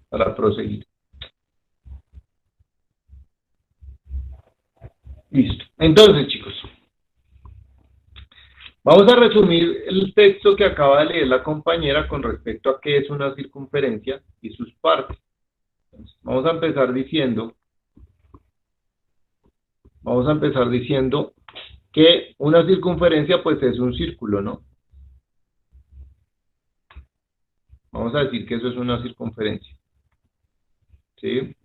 para proseguir. Listo. Entonces, chicos, vamos a resumir el texto que acaba de leer la compañera con respecto a qué es una circunferencia y sus partes. Entonces, vamos a empezar diciendo que una circunferencia pues es un círculo, ¿no? Vamos a decir que eso es una circunferencia, ¿sí?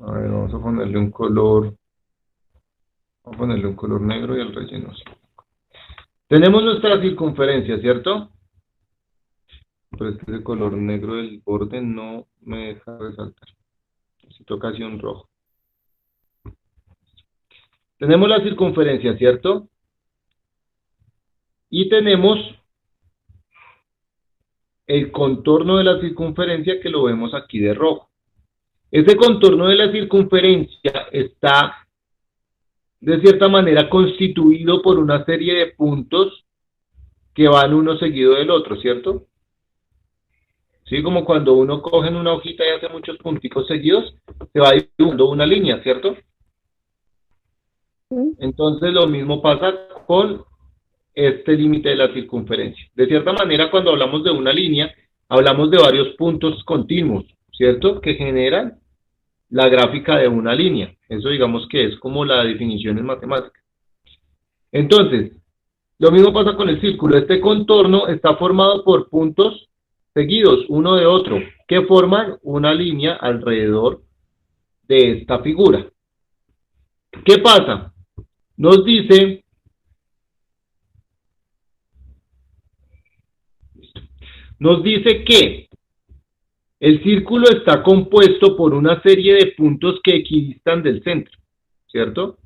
A ver, vamos a ponerle un color negro y el relleno sí. Tenemos nuestra circunferencia, ¿cierto? Pero es que ese color negro del borde no me deja resaltar. Necesito casi un rojo. Tenemos la circunferencia, ¿cierto? Y tenemos el contorno de la circunferencia que lo vemos aquí de rojo. Ese contorno de la circunferencia está de cierta manera constituido por una serie de puntos que van uno seguido del otro, ¿cierto? Sí, como cuando uno coge en una hojita y hace muchos punticos seguidos, se va dibujando una línea, ¿cierto? Entonces lo mismo pasa con este límite de la circunferencia. De cierta manera, cuando hablamos de una línea, hablamos de varios puntos continuos, ¿cierto? Que generan la gráfica de una línea. Eso digamos que es como la definición en matemáticas. Entonces, lo mismo pasa con el círculo. Este contorno está formado por puntos seguidos uno de otro, que forman una línea alrededor de esta figura. ¿Qué pasa? Nos dice que el círculo está compuesto por una serie de puntos que equidistan del centro, ¿cierto?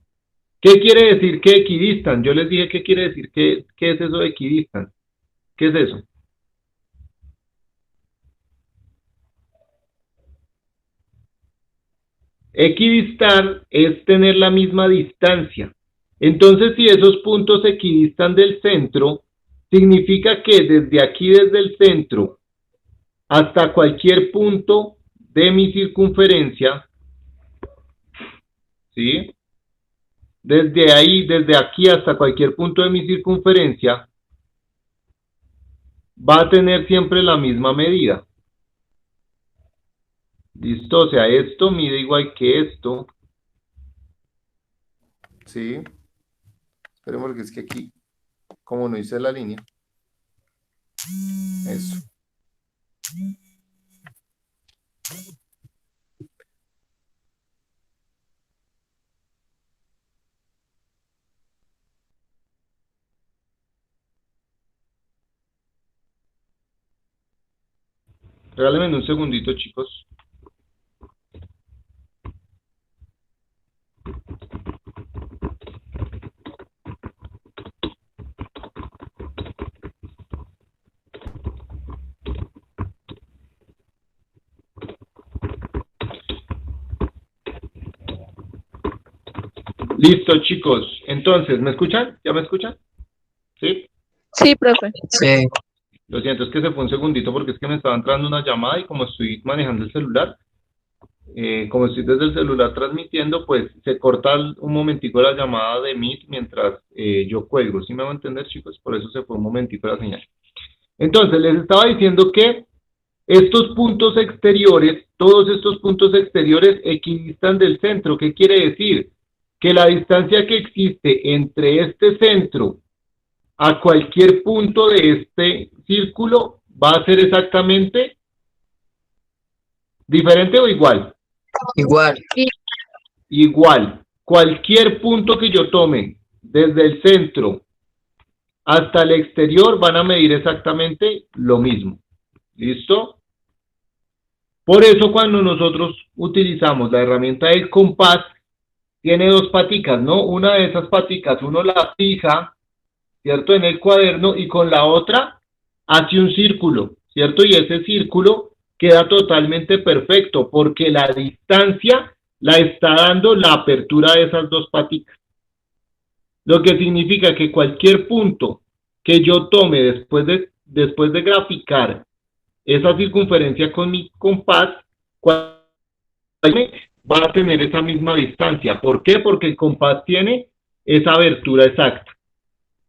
¿Qué quiere decir que equidistan? Yo les dije qué quiere decir, qué es eso de equidistan. ¿Qué es eso? Equidistar es tener la misma distancia. Entonces, si esos puntos equidistan del centro, significa que desde aquí, desde el centro, hasta cualquier punto de mi circunferencia, ¿sí? Desde ahí, desde aquí hasta cualquier punto de mi circunferencia, va a tener siempre la misma medida. ¿Listo? O sea, esto mide igual que esto. ¿Sí? Esperemos que es que aquí, como no hice la línea. Eso. Regálenme un segundito, chicos. Listo, chicos. Entonces, ¿me escuchan? ¿Ya me escuchan? ¿Sí? Sí, profe. Sí. Lo siento, es que se fue un segundito porque es que me estaba entrando una llamada y como estoy manejando el celular, como estoy desde el celular transmitiendo, pues se corta un momentico la llamada de Meet mientras yo cuelgo. ¿Sí me van a entender, chicos? Por eso se fue un momentico la señal. Entonces, les estaba diciendo que estos puntos exteriores, todos estos puntos exteriores equidistan del centro. ¿Qué quiere decir? Que la distancia que existe entre este centro a cualquier punto de este círculo va a ser exactamente diferente o igual. Igual. Igual. Cualquier punto que yo tome desde el centro hasta el exterior van a medir exactamente lo mismo. ¿Listo? Por eso cuando nosotros utilizamos la herramienta del compás, tiene dos paticas, ¿no? Una de esas paticas uno la fija, ¿cierto? En el cuaderno y con la otra hace un círculo, ¿cierto? Y ese círculo queda totalmente perfecto porque la distancia la está dando la apertura de esas dos paticas. Lo que significa que cualquier punto que yo tome después de graficar esa circunferencia con mi compás, va a tener esa misma distancia. ¿Por qué? Porque el compás tiene esa abertura exacta.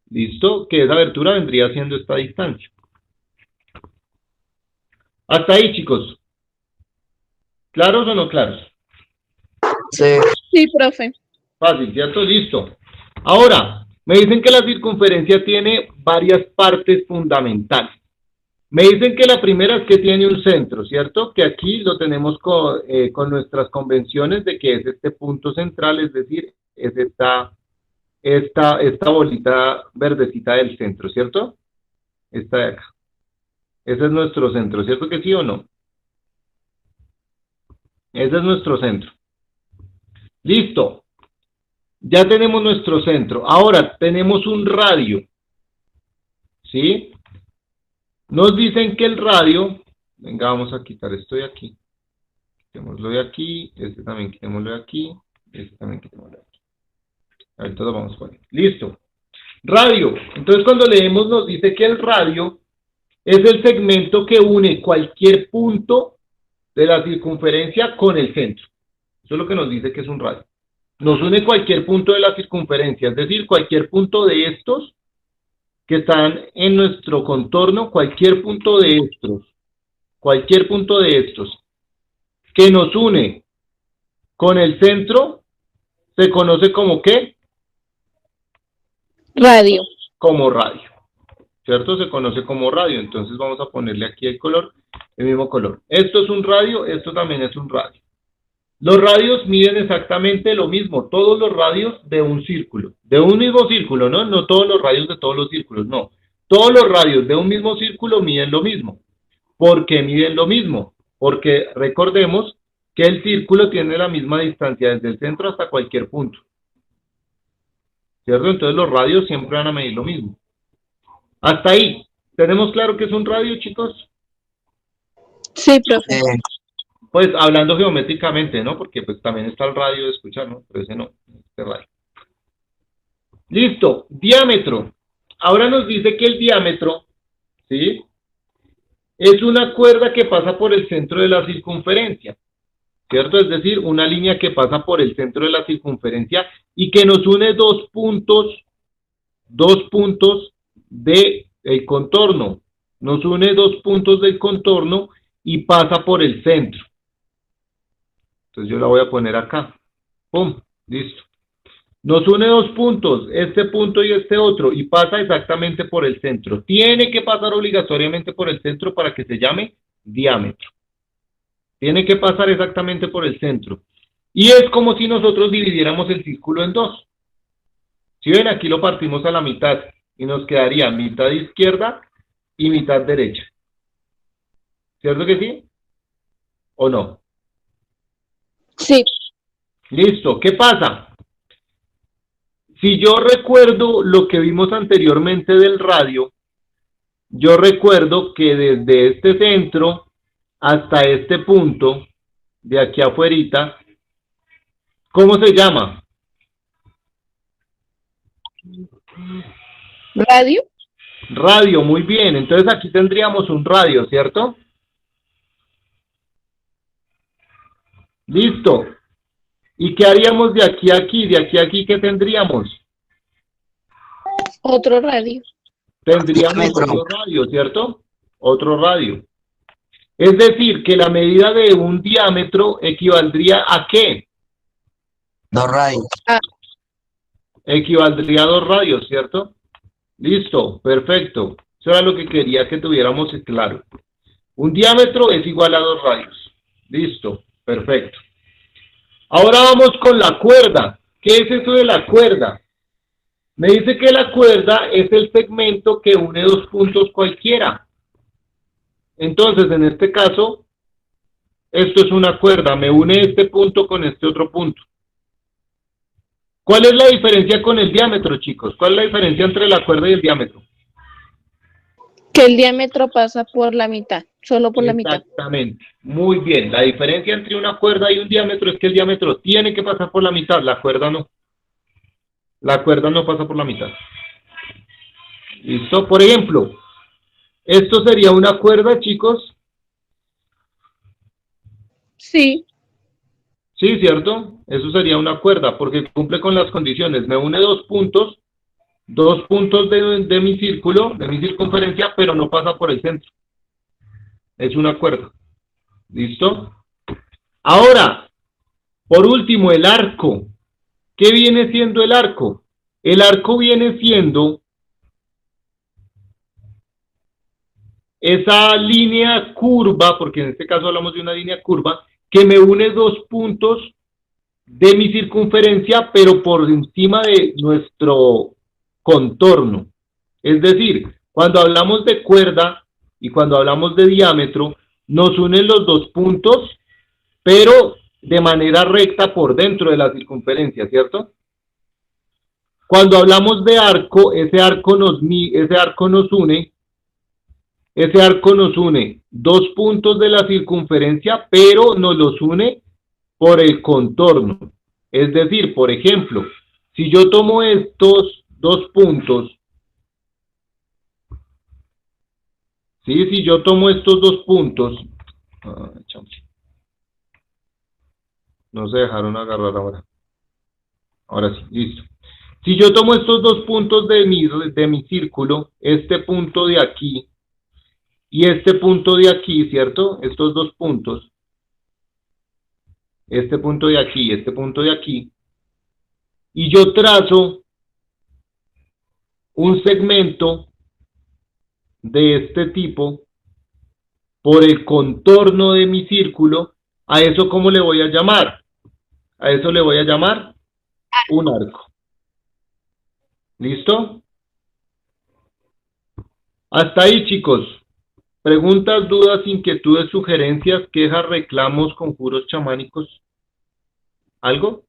¿Listo? Que esa abertura vendría siendo esta distancia. Hasta ahí, chicos. ¿Claros o no claros? Sí. Sí, profe. Fácil, ¿cierto? Listo. Ahora, me dicen que la circunferencia tiene varias partes fundamentales. Me dicen que la primera es que tiene un centro, ¿cierto? Que aquí lo tenemos con nuestras convenciones de que es este punto central, es decir, es esta bolita verdecita del centro, ¿cierto? Esta de acá. Ese es nuestro centro, ¿cierto que sí o no? Ese es nuestro centro. Listo. Ya tenemos nuestro centro. Ahora tenemos un radio. ¿Sí? Nos dicen que el radio, venga, vamos a quitar esto de aquí. Quitémoslo de aquí, este también quitémoslo de aquí, este también quitémoslo de aquí. Ahorita lo vamos a poner. Listo. Radio. Entonces cuando leemos nos dice que el radio es el segmento que une cualquier punto de la circunferencia con el centro. Eso es lo que nos dice que es un radio. Nos une cualquier punto de la circunferencia, es decir, cualquier punto de estos que están en nuestro contorno, cualquier punto de estos que nos une con el centro, se conoce como ¿qué? Radio. Como radio, ¿cierto? Se conoce como radio, entonces vamos a ponerle aquí el color, el mismo color. Esto es un radio, esto también es un radio. Los radios miden exactamente lo mismo, todos los radios de un círculo, de un mismo círculo, ¿no? No todos los radios de todos los círculos, no. Todos los radios de un mismo círculo miden lo mismo. ¿Por qué miden lo mismo? Porque recordemos que el círculo tiene la misma distancia desde el centro hasta cualquier punto. ¿Cierto? Entonces los radios siempre van a medir lo mismo. Hasta ahí. ¿Tenemos claro que es un radio, chicos? Sí, profe. Pues hablando geométricamente, ¿no? Porque pues también está el radio de escuchar, ¿no? Pero ese no, este radio. Listo, diámetro. Ahora nos dice que el diámetro, ¿sí? Es una cuerda que pasa por el centro de la circunferencia, ¿cierto? Es decir, una línea que pasa por el centro de la circunferencia y que nos une dos puntos del contorno. Nos une dos puntos del contorno y pasa por el centro. Entonces yo la voy a poner acá. ¡Pum! Listo. Nos une dos puntos, este punto y este otro, y pasa exactamente por el centro. Tiene que pasar obligatoriamente por el centro para que se llame diámetro. Tiene que pasar exactamente por el centro. Y es como si nosotros dividiéramos el círculo en dos. Si ven, aquí lo partimos a la mitad y nos quedaría mitad izquierda y mitad derecha. ¿Cierto que sí? ¿O no? Sí. Listo, ¿qué pasa? Si yo recuerdo lo que vimos anteriormente del radio, yo recuerdo que desde este centro hasta este punto, de aquí afuerita, ¿cómo se llama? Radio. Radio, muy bien. Entonces aquí tendríamos un radio, ¿cierto? Listo. ¿Y qué haríamos de aquí a aquí? De aquí a aquí, ¿qué tendríamos? Otro radio. Tendríamos otro radio, ¿cierto? Otro radio. Es decir, que la medida de un diámetro equivaldría a ¿qué? 2 radios. Equivaldría a 2 radios, ¿cierto? Listo, perfecto. Eso era lo que quería que tuviéramos claro. Un diámetro es igual a 2 radios. Listo, perfecto. Ahora vamos con la cuerda. ¿Qué es eso de la cuerda? Me dice que la cuerda es el segmento que une dos puntos cualquiera. Entonces, en este caso, esto es una cuerda. Me une este punto con este otro punto. ¿Cuál es la diferencia con el diámetro, chicos? ¿Cuál es la diferencia entre la cuerda y el diámetro? Que el diámetro pasa por la mitad. Solo por la mitad. Exactamente. Muy bien. La diferencia entre una cuerda y un diámetro es que el diámetro tiene que pasar por la mitad, la cuerda no. La cuerda no pasa por la mitad. ¿Listo? Por ejemplo, esto sería una cuerda, chicos. Sí, Sí, ¿cierto? Eso sería una cuerda porque cumple con las condiciones. Me une dos puntos de mi círculo, de mi circunferencia, pero no pasa por el centro. Es una cuerda. ¿Listo? Ahora, por último, el arco. ¿Qué viene siendo el arco? El arco viene siendo esa línea curva, porque en este caso hablamos de una línea curva, que me une dos puntos de mi circunferencia, pero por encima de nuestro contorno. Es decir, cuando hablamos de cuerda y cuando hablamos de diámetro, nos unen los dos puntos, pero de manera recta por dentro de la circunferencia, ¿cierto? Cuando hablamos de arco, ese arco nos une dos puntos de la circunferencia, pero nos los une por el contorno. Es decir, por ejemplo, si yo tomo estos dos puntos, ¿sí? Si yo tomo estos dos puntos, no se dejaron agarrar ahora. Ahora sí, listo. Si yo tomo estos dos puntos de mi círculo, este punto de aquí y este punto de aquí, ¿cierto? Estos dos puntos, este punto de aquí y este punto de aquí, y yo trazo un segmento de este tipo por el contorno de mi círculo, ¿a eso cómo le voy a llamar? A eso le voy a llamar un arco. ¿Listo? Hasta ahí, chicos. Preguntas, dudas, inquietudes, sugerencias, quejas, reclamos, conjuros chamánicos. ¿Algo?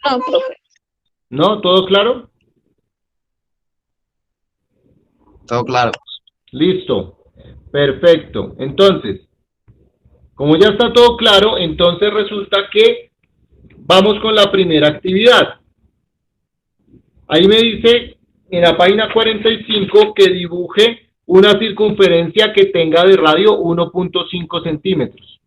no, profe. ¿No? ¿Todo claro? Todo claro. Listo. Perfecto. Entonces, como ya está todo claro, entonces resulta que vamos con la primera actividad. Ahí me dice en la página 45 que dibuje una circunferencia que tenga de radio 1.5 centímetros.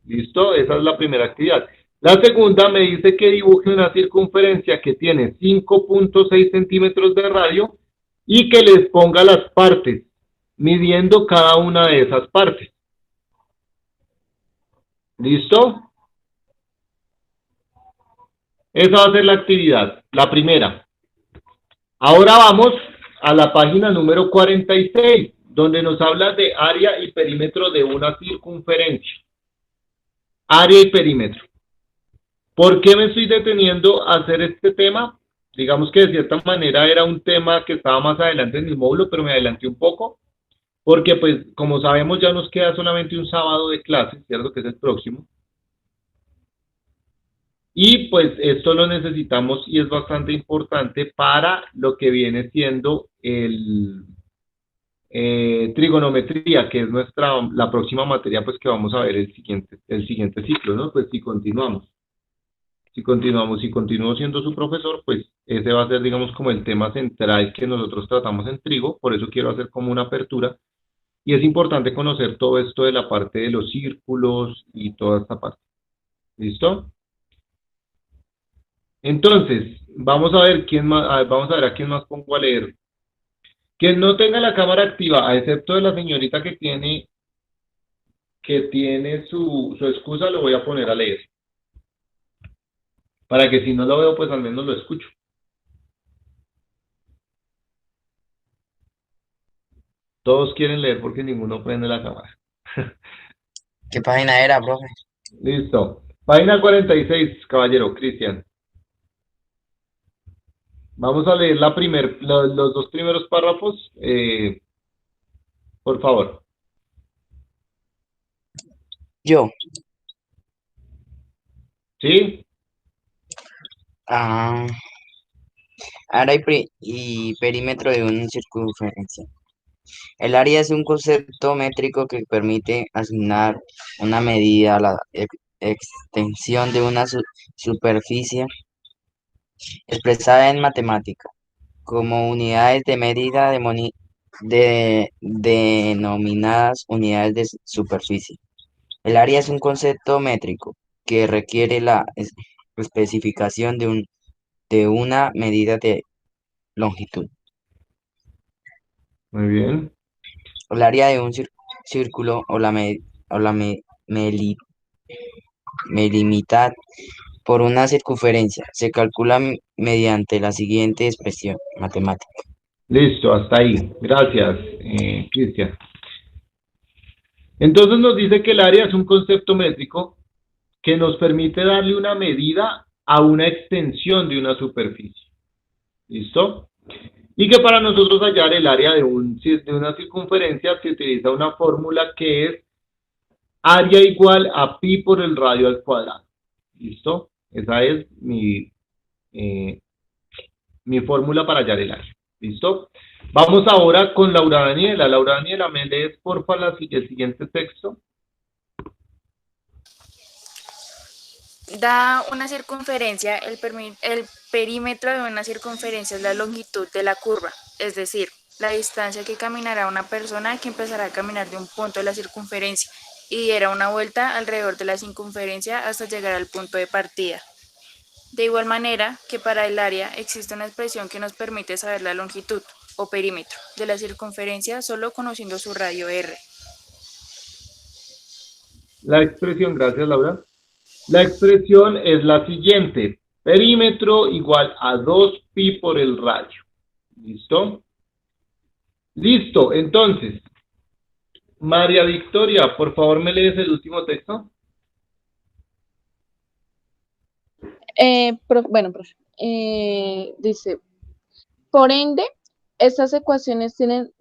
¿Listo? Esa es la primera actividad. La segunda me dice que dibuje una circunferencia que tiene 5.6 centímetros de radio y que les ponga las partes, midiendo cada una de esas partes. ¿Listo? Esa va a ser la actividad, la primera. Ahora vamos a la página número 46, donde nos habla de área y perímetro de una circunferencia. Área y perímetro. ¿Por qué me estoy deteniendo a hacer este tema? Digamos que de cierta manera era un tema que estaba más adelante en el módulo, pero me adelanté un poco, porque pues como sabemos ya nos queda solamente un sábado de clase, ¿cierto? Que es el próximo. Y pues esto lo necesitamos y es bastante importante para lo que viene siendo el trigonometría, que es la próxima materia pues que vamos a ver el siguiente ciclo, ¿no? Pues si continuamos. Si continúo siendo su profesor, pues ese va a ser, digamos, como el tema central que nosotros tratamos en Trigo, por eso quiero hacer como una apertura, y es importante conocer todo esto de la parte de los círculos y toda esta parte. ¿Listo? Entonces, vamos a ver quién más, vamos a ver a quién más pongo a leer. Quien no tenga la cámara activa, a excepto de la señorita que tiene su excusa, lo voy a poner a leer. Para que si no lo veo, pues al menos lo escucho. Todos quieren leer porque ninguno prende la cámara. ¿Qué página era, profe? Listo. Página 46, caballero, Cristian. Vamos a leer los dos primeros párrafos, por favor. Yo. ¿Sí? Ah, área y perímetro de una circunferencia. El área es un concepto métrico que permite asignar una medida a la extensión de una superficie expresada en matemática como unidades de medida denominadas unidades de superficie. El área es un concepto métrico que requiere la especificación de una medida de longitud. Muy bien. El área de un círculo o la mitad por una circunferencia se calcula mediante la siguiente expresión matemática. Listo, hasta ahí. Gracias, Cristian. Entonces nos dice que el área es un concepto métrico que nos permite darle una medida a una extensión de una superficie. ¿Listo? Y que para nosotros hallar el área de una circunferencia se utiliza una fórmula que es área igual a pi por el radio al cuadrado. ¿Listo? Esa es mi fórmula para hallar el área. ¿Listo? Vamos ahora con Laura Daniela. Laura Daniela, ¿me lees porfa el siguiente texto? Da una circunferencia, el perímetro de una circunferencia es la longitud de la curva, es decir, la distancia que caminará una persona que empezará a caminar de un punto de la circunferencia y diera una vuelta alrededor de la circunferencia hasta llegar al punto de partida. De igual manera que para el área existe una expresión que nos permite saber la longitud o perímetro de la circunferencia solo conociendo su radio r. La expresión, gracias Laura. La expresión es la siguiente. Perímetro igual a 2pi por el radio. ¿Listo? Listo, entonces. María Victoria, por favor, ¿me lees el último texto? Bueno, profe. Dice, por ende, estas ecuaciones tienen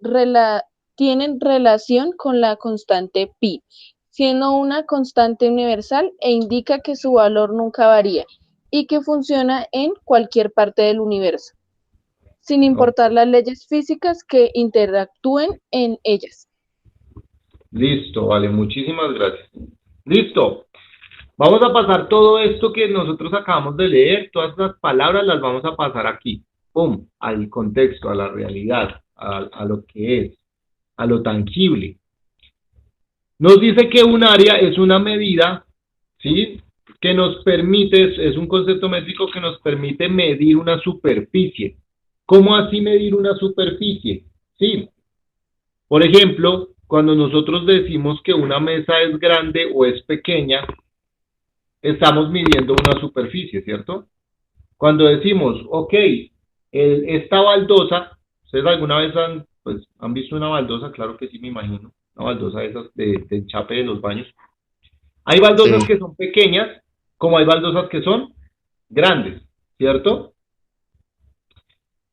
relación con la constante pi, siendo una constante universal e indica que su valor nunca varía y que funciona en cualquier parte del universo, sin importar las leyes físicas que interactúen en ellas. Listo, vale, muchísimas gracias. Listo. Vamos a pasar todo esto que nosotros acabamos de leer, todas las palabras las vamos a pasar aquí, ¡pum!, al contexto, a la realidad, a lo que es, a lo tangible. Nos dice que un área es una medida, ¿sí?, que nos permite, es un concepto métrico que nos permite medir una superficie. ¿Cómo así medir una superficie? Sí. Por ejemplo, cuando nosotros decimos que una mesa es grande o es pequeña, estamos midiendo una superficie, ¿cierto? Cuando decimos, ok, esta baldosa, ¿ustedes alguna vez han visto una baldosa? Claro que sí, me imagino. Una baldosa de esas de enchape de los baños. Hay baldosas que son pequeñas, como hay baldosas que son grandes, ¿cierto?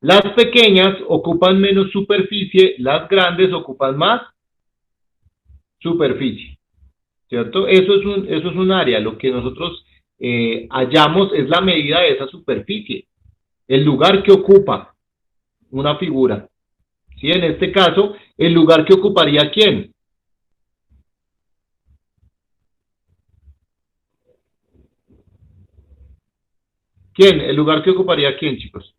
Las pequeñas ocupan menos superficie, las grandes ocupan más superficie. ¿Cierto? Eso es un área, lo que nosotros hallamos es la medida de esa superficie, el lugar que ocupa una figura. ¿Sí? En este caso, el lugar que ocuparía ¿quién? ¿Quién? ¿El lugar que ocuparía quién, chicos?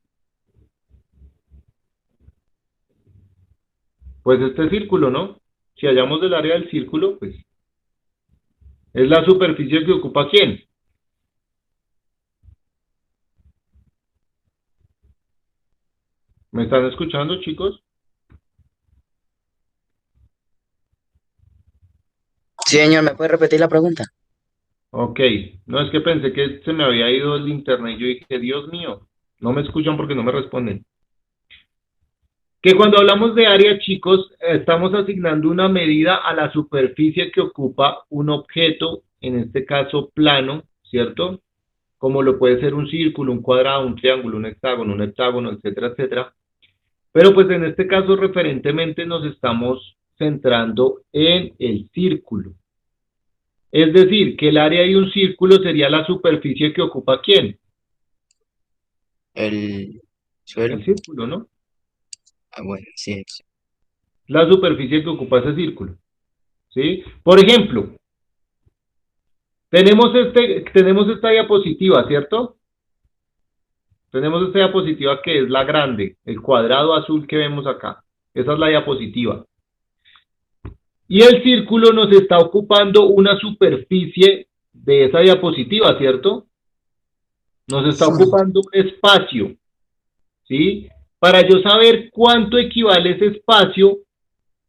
Pues este círculo, ¿no? Si hallamos el área del círculo, pues es la superficie que ocupa quién. ¿Me están escuchando, chicos? Sí, señor, ¿me puede repetir la pregunta? Ok, no es que pensé que se me había ido el internet y yo dije, Dios mío, no me escuchan porque no me responden. Que cuando hablamos de área, chicos, estamos asignando una medida a la superficie que ocupa un objeto, en este caso plano, ¿cierto? Como lo puede ser un círculo, un cuadrado, un triángulo, un heptágono, etcétera, etcétera. Pero pues en este caso referentemente nos estamos centrando en el círculo. Es decir, que el área de un círculo sería la superficie que ocupa ¿quién? El suelo. El círculo, ¿no? Ah, bueno, sí. la superficie que ocupa ese círculo, ¿sí? Por ejemplo, tenemos esta diapositiva, ¿cierto? Tenemos esta diapositiva que es la grande, el cuadrado azul que vemos acá. Esa es la diapositiva. Y el círculo nos está ocupando una superficie de esa diapositiva, ¿cierto? Nos está ocupando un espacio, ¿sí? Para yo saber cuánto equivale ese espacio,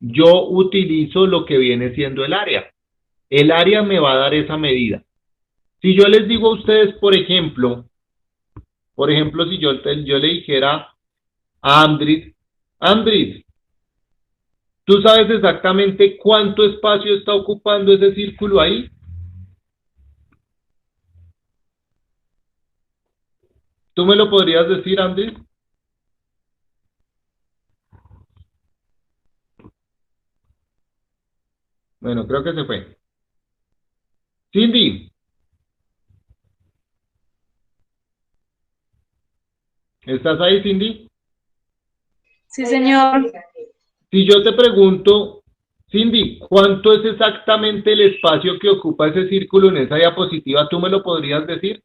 yo utilizo lo que viene siendo el área. El área me va a dar esa medida. Si yo les digo a ustedes, por ejemplo, si yo le dijera a Andrid, ¿tú sabes exactamente cuánto espacio está ocupando ese círculo ahí? ¿Tú me lo podrías decir, Andrid? Bueno, creo que se fue. Cindy, ¿estás ahí, Cindy? Sí, señor. Si yo te pregunto, Cindy, ¿cuánto es exactamente el espacio que ocupa ese círculo en esa diapositiva? ¿Tú me lo podrías decir?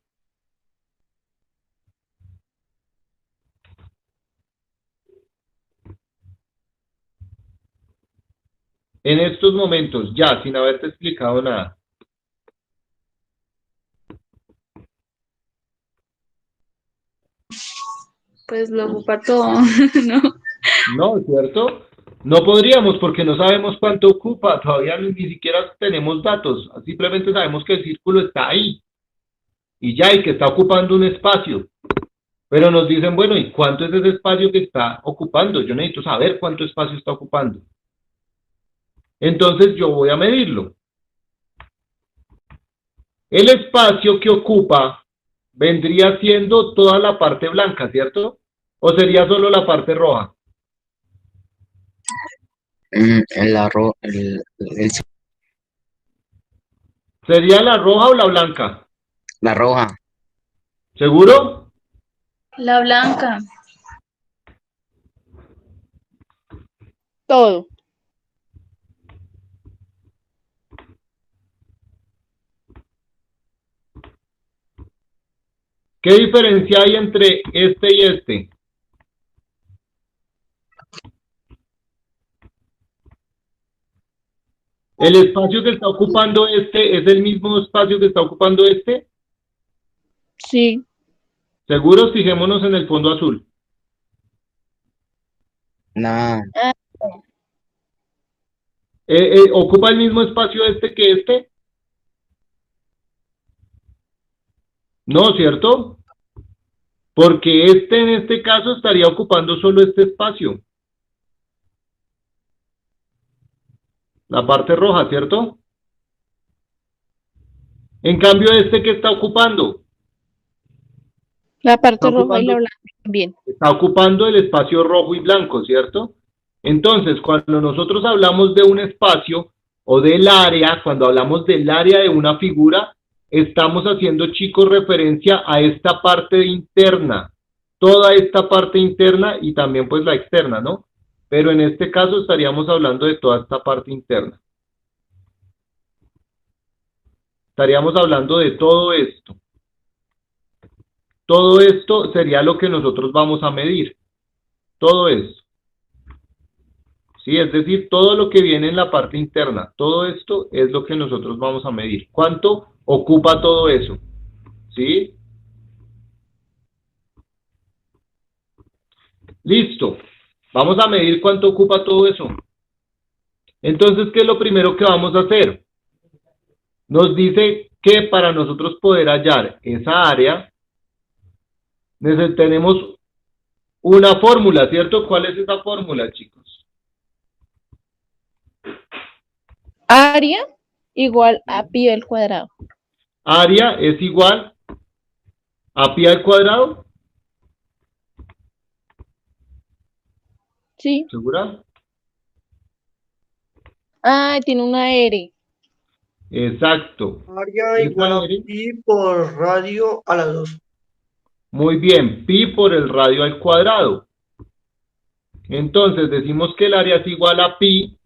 En estos momentos, ya, sin haberte explicado nada. Pues lo ocupa todo, ¿no? No, ¿cierto? No podríamos porque no sabemos cuánto ocupa, todavía ni siquiera tenemos datos, simplemente sabemos que el círculo está ahí y ya, y que está ocupando un espacio. Pero nos dicen, bueno, ¿y cuánto es ese espacio que está ocupando? Yo necesito saber cuánto espacio está ocupando. Entonces yo voy a medirlo. El espacio que ocupa vendría siendo toda la parte blanca, ¿cierto? ¿O sería solo la parte roja? ¿Sería la roja o la blanca? La roja. ¿Seguro? La blanca. Todo. ¿Qué diferencia hay entre este y este? ¿El espacio que está ocupando este es el mismo espacio que está ocupando este? Sí. ¿Seguros? Fijémonos en el fondo azul. No. ¿Ocupa el mismo espacio este que este? No, ¿cierto? Porque este en este caso estaría ocupando solo este espacio. La parte roja, ¿cierto? En cambio, este que está ocupando. La parte roja y la blanca también. Está ocupando el espacio rojo y blanco, ¿cierto? Entonces, cuando nosotros hablamos de un espacio o del área, cuando hablamos del área de una figura, estamos haciendo, chicos, referencia a esta parte interna, toda esta parte interna y también pues la externa, ¿no? Pero en este caso estaríamos hablando de toda esta parte interna. Estaríamos hablando de todo esto. Todo esto sería lo que nosotros vamos a medir. Todo esto. ¿Sí? Es decir, todo lo que viene en la parte interna. Todo esto es lo que nosotros vamos a medir. ¿Cuánto ocupa todo eso? ¿Sí? Listo. Vamos a medir cuánto ocupa todo eso. Entonces, ¿qué es lo primero que vamos a hacer? Nos dice que para nosotros poder hallar esa área, tenemos una fórmula, ¿cierto? ¿Cuál es esa fórmula, chicos? Área igual a pi al cuadrado. Área es igual a pi al cuadrado. Sí. ¿Segura? Ah, tiene una R. Exacto. Área igual a pi por radio a la 2. Muy bien, pi por el radio al cuadrado. Entonces decimos que el área es igual a pi,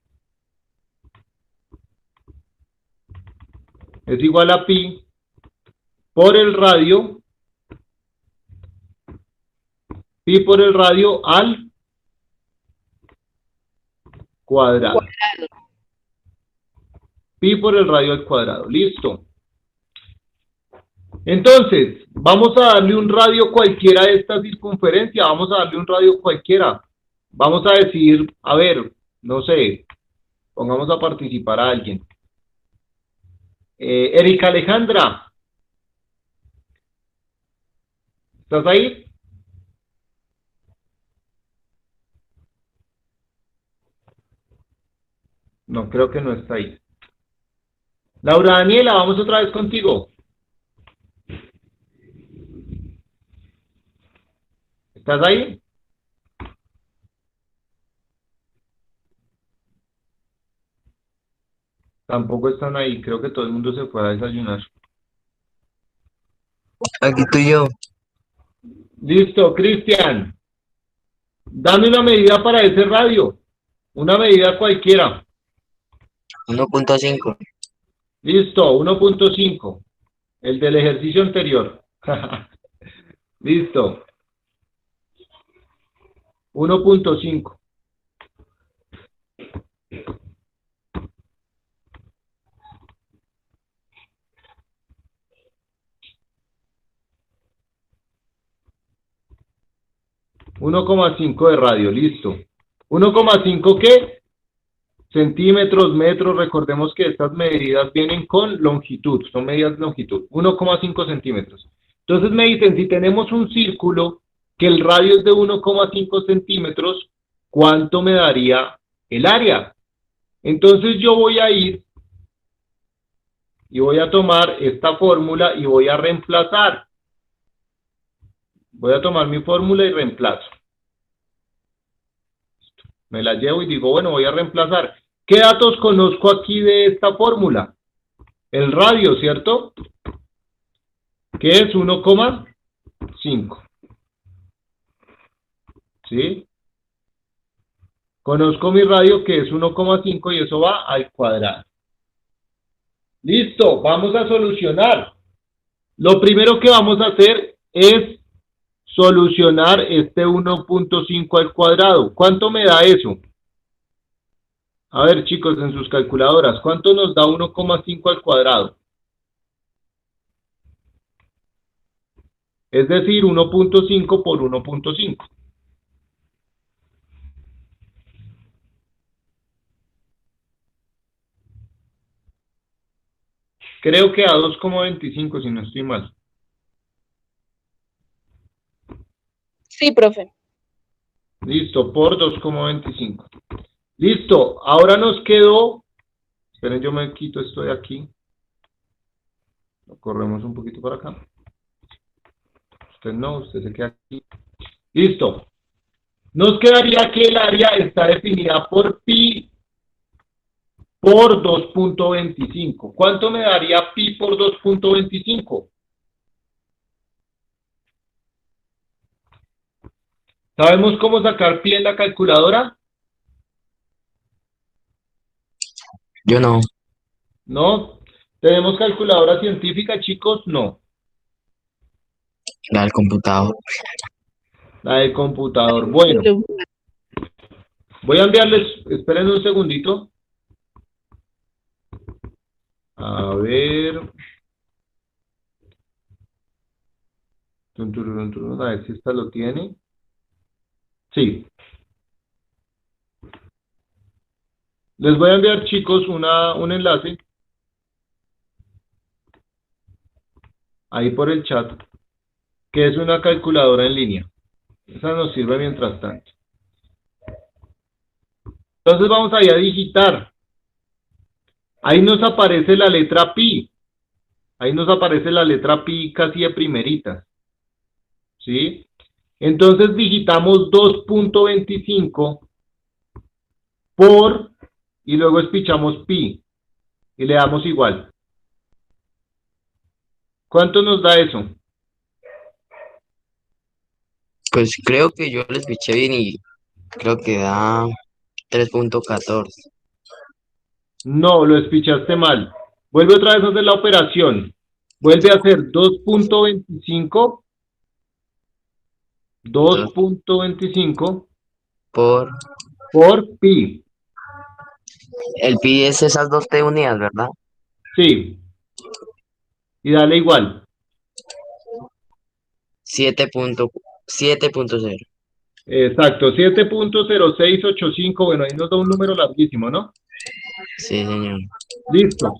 por el radio, pi por el radio al cuadrado. Pi por el radio al cuadrado, listo. Entonces, vamos a darle un radio cualquiera a esta circunferencia, vamos a darle un radio cualquiera. Vamos a decir, a ver, no sé, pongamos a participar a alguien. Erika Alejandra, ¿estás ahí? No, creo que no está ahí. Laura Daniela, vamos otra vez contigo. ¿Estás ahí? Tampoco están ahí, creo que todo el mundo se fue a desayunar. Aquí estoy yo. Listo, Cristian. Dame una medida para ese radio. Una medida cualquiera. 1.5. Listo, 1.5. El del ejercicio anterior. Listo. 1.5. ¿1,5 de radio? Listo. 1,5 ¿qué? Centímetros, metros. Recordemos que estas medidas vienen con longitud. Son medidas de longitud. 1,5 centímetros. Entonces me dicen, si tenemos un círculo que el radio es de 1,5 centímetros, ¿cuánto me daría el área? Entonces yo voy a ir y voy a tomar esta fórmula y voy a reemplazar. Voy a tomar mi fórmula y reemplazo. Me la llevo y digo, bueno, voy a reemplazar. ¿Qué datos conozco aquí de esta fórmula? El radio, ¿cierto? Que es 1,5. ¿Sí? Conozco mi radio que es 1,5 y eso va al cuadrado. Listo, vamos a solucionar. Lo primero que vamos a hacer es solucionar este 1.5 al cuadrado. ¿Cuánto me da eso? A ver, chicos, en sus calculadoras, ¿cuánto nos da 1,5 al cuadrado? Es decir, 1.5 por 1.5. Creo que a 2,25, si no estoy mal. Sí, profe. Listo, por 2,25. Listo, ahora nos quedó... Esperen, yo me quito esto de aquí. Lo corremos un poquito para acá. Usted no, usted se queda aquí. Listo. Nos quedaría que el área está definida por pi por 2.25. ¿Cuánto me daría pi por 2.25? ¿Sabemos cómo sacar pi en la calculadora? Yo no. ¿No? ¿Tenemos calculadora científica, chicos? No. La del computador. La del computador. Bueno, voy a enviarles, esperen un segundito. A ver. A ver si esta lo tiene. Sí. Les voy a enviar, chicos, un enlace. Ahí por el chat. Que es una calculadora en línea. Esa nos sirve mientras tanto. Entonces vamos ahí a digitar. Ahí nos aparece la letra pi. Ahí nos aparece la letra pi casi de primerita. ¿Sí? Entonces digitamos 2.25 por, y luego espichamos pi. Y le damos igual. ¿Cuánto nos da eso? Pues creo que yo les fiché bien y Creo que da 3.14. No, lo despichaste mal. Vuelve otra vez a hacer la operación. Vuelve a hacer 2.25, 2 2.25 por... por pi. El pi es esas dos t unidas, ¿verdad? Sí, y dale igual. 7.0. Exacto, 7.0685. Bueno, ahí nos da un número larguísimo, ¿no? Sí, señor. Listo.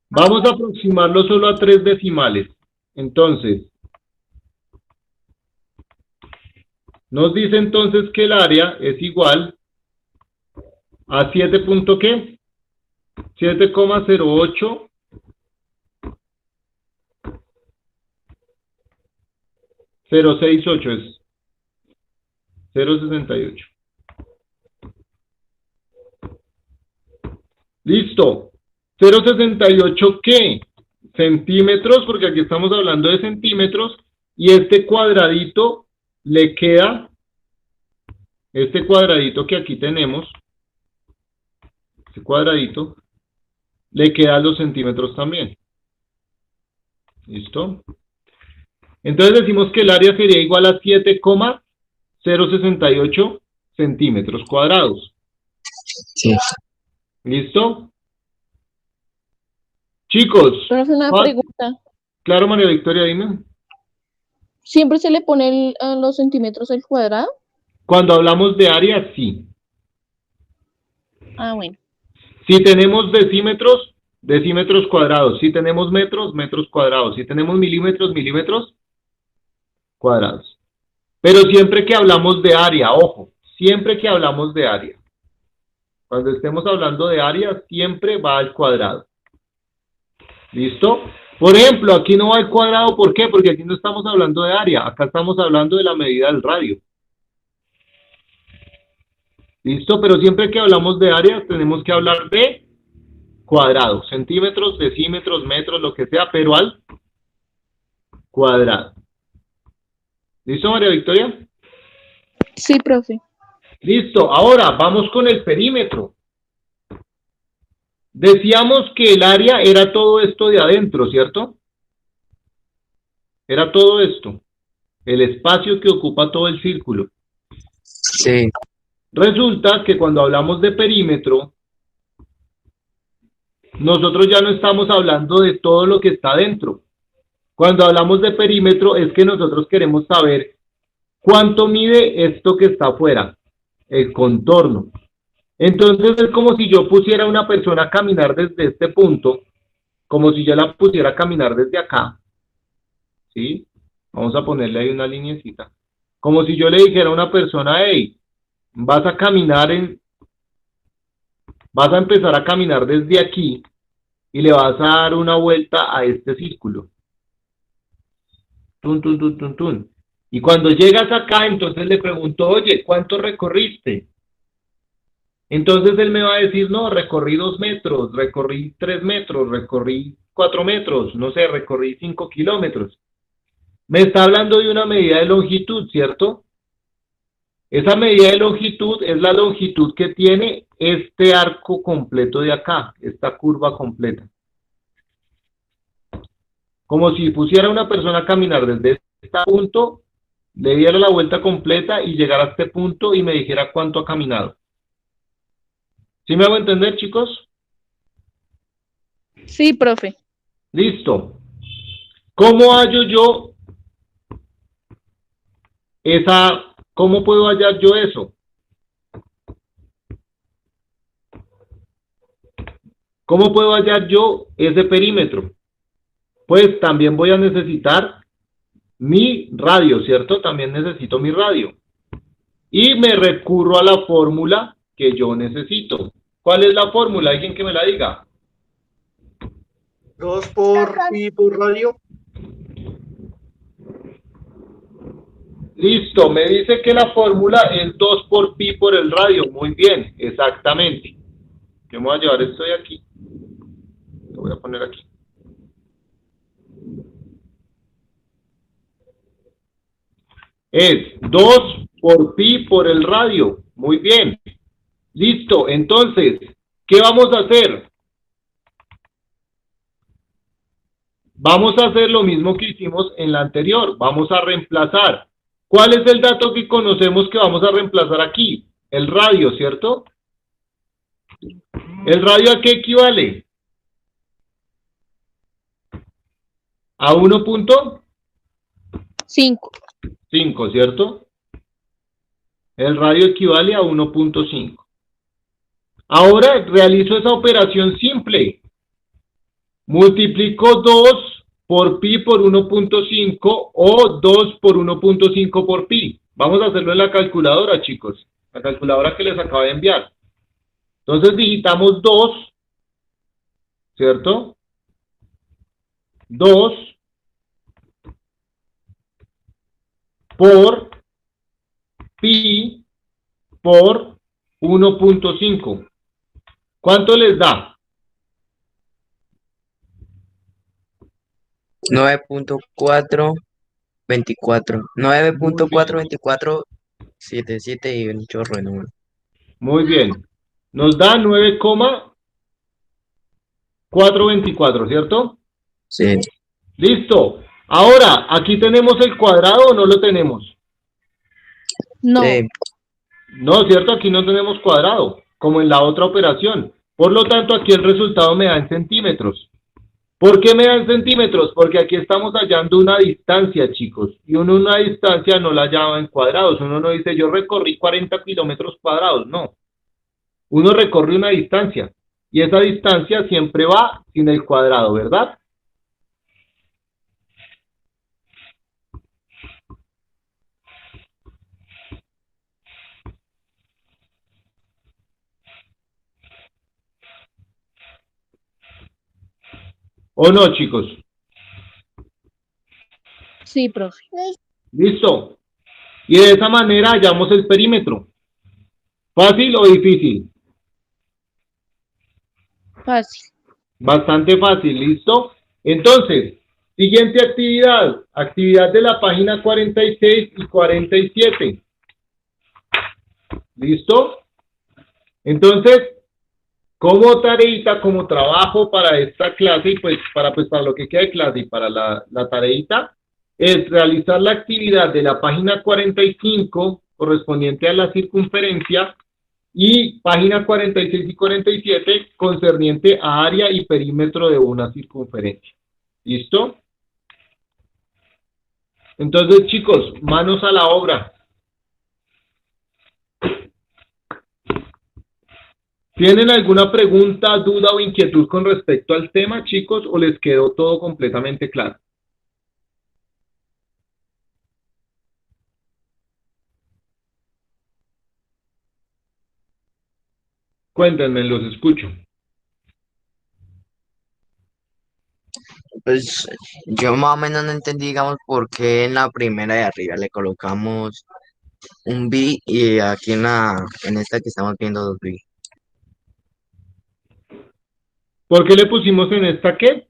Vamos a aproximarlo solo a 3 decimales. Entonces, nos dice entonces que el área es igual a 7. ¿Qué? 7,08. 068 es 0,68. Listo. 0,68 ¿qué? Centímetros, porque aquí estamos hablando de centímetros, y este cuadradito le queda, este cuadradito que aquí tenemos, este cuadradito, le queda los centímetros también. ¿Listo? Entonces decimos que el área sería igual a 7,068 centímetros cuadrados. Sí. ¿Listo? Chicos, Profe, una pregunta. claro, María Victoria, dime. ¿Siempre se le pone los centímetros al cuadrado? Cuando hablamos de área, sí. Ah, bueno. Si tenemos decímetros, decímetros cuadrados. Si tenemos metros, metros cuadrados. Si tenemos milímetros, milímetros cuadrados. Pero siempre que hablamos de área, ojo, siempre que hablamos de área. Cuando estemos hablando de área, siempre va al cuadrado. ¿Listo? Por ejemplo, aquí no va al cuadrado, ¿por qué? Porque aquí no estamos hablando de área, acá estamos hablando de la medida del radio. ¿Listo? Pero siempre que hablamos de área, tenemos que hablar de cuadrado, centímetros, decímetros, metros, lo que sea, pero al cuadrado. ¿Listo, María Victoria? Sí, profe. Listo, ahora vamos con el perímetro. Decíamos que el área era todo esto de adentro, ¿cierto? Era todo esto, el espacio que ocupa todo el círculo. Sí. Resulta que cuando hablamos de perímetro, nosotros ya no estamos hablando de todo lo que está dentro. Cuando hablamos de perímetro es que nosotros queremos saber cuánto mide esto que está afuera, el contorno. Entonces es como si yo pusiera a una persona a caminar desde este punto, como si yo la pusiera a caminar desde acá, ¿sí? Vamos a ponerle ahí una linecita. Como si yo le dijera a una persona, hey, vas a empezar a caminar desde aquí y le vas a dar una vuelta a este círculo. Tun, tun, tun, tun, tun. Y cuando llegas acá, entonces le pregunto, oye, ¿cuánto recorriste? Entonces él me va a decir, no, recorrí 2 metros, recorrí 3 metros, recorrí 4 metros, no sé, recorrí 5 kilómetros. Me está hablando de una medida de longitud, ¿cierto? Esa medida de longitud es la longitud que tiene este arco completo de acá, esta curva completa. Como si pusiera una persona a caminar desde este punto, le diera la vuelta completa y llegara a este punto y me dijera cuánto ha caminado. ¿Sí me hago entender, chicos? Sí, profe. Listo. ¿Cómo hallo yo cómo puedo hallar yo eso? ¿Cómo puedo hallar yo ese perímetro? Pues también voy a necesitar mi radio, ¿cierto? También necesito mi radio. Y me recurro a la fórmula que yo necesito. ¿Cuál es la fórmula? ¿Alguien que me la diga? 2 por pi por radio. Listo, me dice que la fórmula es 2 por pi por el radio. Muy bien, exactamente. Yo me voy a llevar esto de aquí. Lo voy a poner aquí. Es 2 por pi por el radio. Muy bien. Listo. Entonces, ¿qué vamos a hacer? Vamos a hacer lo mismo que hicimos en la anterior. Vamos a reemplazar. ¿Cuál es el dato que conocemos que vamos a reemplazar aquí? El radio, ¿cierto? ¿El radio a qué equivale? A 1.5, 5. ¿cierto? El radio equivale a 1.5. Ahora realizo esa operación simple. Multiplico 2 por pi por 1.5 o 2 por 1.5 por pi. Vamos a hacerlo en la calculadora, chicos. La calculadora que les acabo de enviar. Entonces digitamos 2, ¿cierto? 2 por pi por 1.5. ¿Cuánto les da? 9.424. 9.42477 y un chorro de números. Muy bien. Nos da 9,424, ¿cierto? Sí. Listo. Ahora, ¿aquí tenemos el cuadrado o no lo tenemos? No. Sí. No, ¿cierto? Aquí no tenemos cuadrado, como en la otra operación. Por lo tanto, aquí el resultado me da en centímetros. ¿Por qué me da en centímetros? Porque aquí estamos hallando una distancia, chicos. Y uno una distancia no la llama en cuadrados. Uno no dice, yo recorrí 40 kilómetros cuadrados. No. Uno recorre una distancia. Y esa distancia siempre va sin el cuadrado, ¿verdad? ¿O no, chicos? Sí, profe. Listo. Y de esa manera hallamos el perímetro. ¿Fácil o difícil? Fácil. Bastante fácil, ¿listo? Entonces, siguiente actividad. Actividad de la página 46 y 47. ¿Listo? Entonces, como tareita, como trabajo para esta clase y pues para lo que queda de clase y para la tareita, es realizar la actividad de la página 45 correspondiente a la circunferencia y página 46 y 47 concerniente a área y perímetro de una circunferencia. ¿Listo? Entonces, chicos, manos a la obra. ¿Tienen alguna pregunta, duda o inquietud con respecto al tema, chicos, o les quedó todo completamente claro? Cuéntenme, los escucho. Pues yo más o menos no entendí, digamos, por qué en la primera de arriba le colocamos un bi y aquí en esta que estamos viendo dos bi. ¿Por qué le pusimos en esta qué?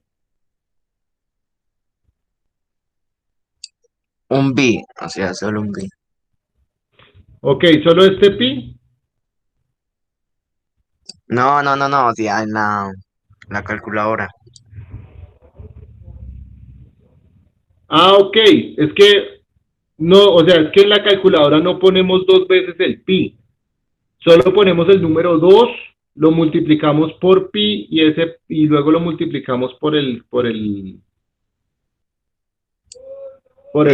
Un bi, o sea, solo un bi. Ok, ¿solo este pi? No, o sea, en la calculadora. Ah, ok, es que no, o sea, es que en la calculadora no ponemos dos veces el pi, solo ponemos el número 2, lo multiplicamos por pi y luego lo multiplicamos por el Y,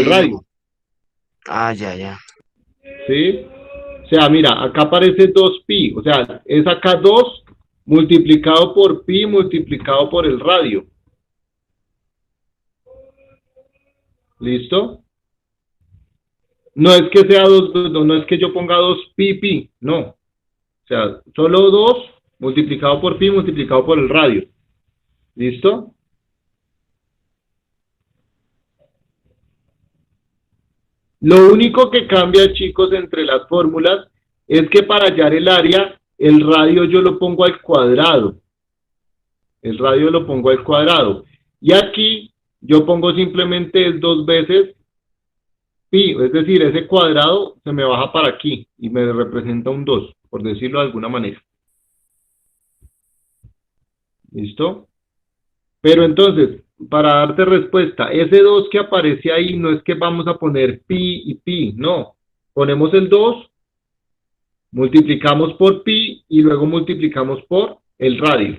radio, ya. ¿sí? O sea, mira, acá aparece 2pi, o sea, es acá 2 multiplicado por pi multiplicado por el radio. ¿Listo? No es que sea no es que yo ponga 2pi, no. O sea, solo 2 multiplicado por pi multiplicado por el radio. ¿Listo? Lo único que cambia, chicos, entre las fórmulas es que para hallar el área, el radio yo lo pongo al cuadrado. El radio lo pongo al cuadrado. Y aquí yo pongo simplemente 2 veces pi, es decir, ese cuadrado se me baja para aquí y me representa un 2, por decirlo de alguna manera. ¿Listo? Pero entonces, para darte respuesta, ese 2 que aparece ahí no es que vamos a poner pi y pi, no. Ponemos el 2, multiplicamos por pi y luego multiplicamos por el radio.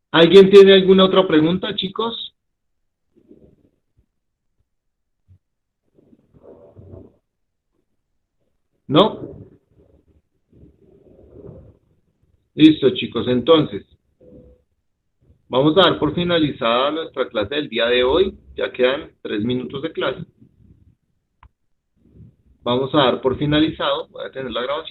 ¿Alguien tiene alguna otra pregunta, chicos? ¿No? Listo, chicos, entonces, vamos a dar por finalizada nuestra clase del día de hoy. Ya quedan 3 minutos de clase. Vamos a dar por finalizado, voy a tener la grabación.